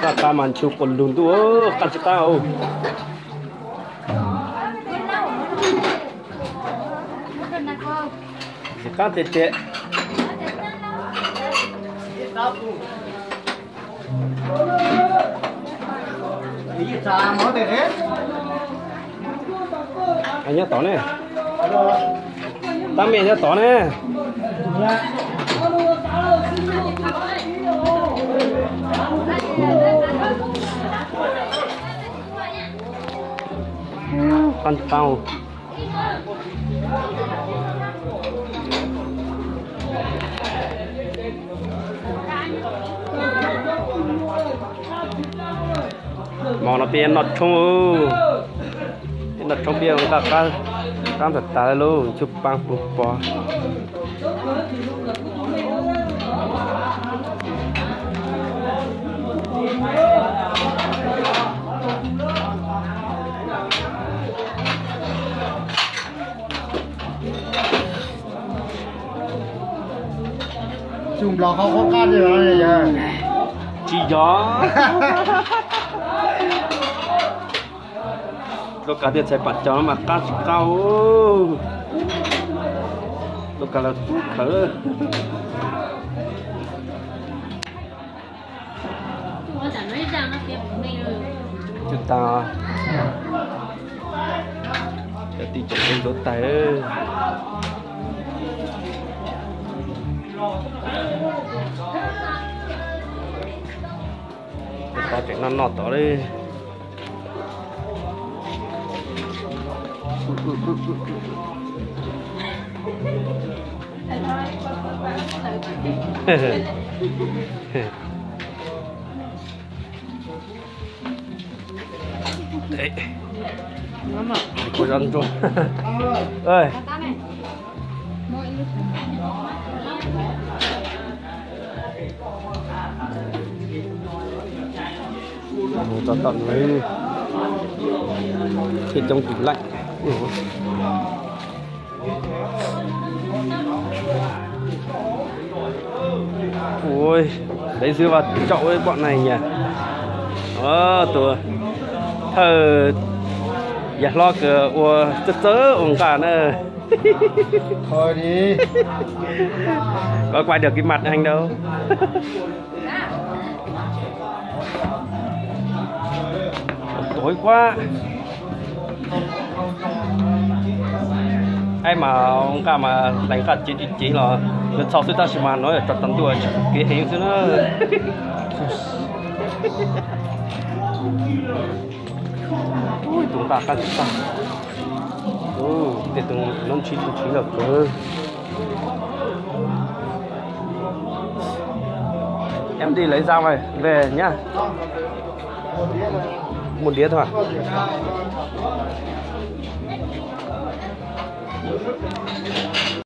Kakak mancu kolun tuh kasih tahu. Sekarang tete. Anh nhớ tỏ nè. Tao mẹ nhớ tỏ nè. Con tàu. Màu nó tiền nọt không nọt trong bia người ta cam thật ta luôn chụp băng bục bò chùm lò không có cát gì đó này chỉ gió lúc cả tiền sẽ bắt cho nó mà cắt cao lúc cả là thở chúng ta để đi chụp lên đốt tay ta chuyện nó nọt đó đi đấy cô răng rồi ơi một tận tận với thịt trong tủ lạnh. Ôi đấy dưa vào chậu với bọn này nhỉ. Tụi thờ dạ lo cửa ua chớ ổn cả nữa. Thôi đi. Có quay được cái mặt anh đâu. Tối quá. Ai mà ông cả mà đánh cả chỉ là lần sau ta chỉ mà nói là trật tận tuổi cái hình chứ nó. Ui chúng ta cắt chúng ta. Để từng nông chín là cơ. Em đi lấy dao này về nhá. Một đĩa thôi à?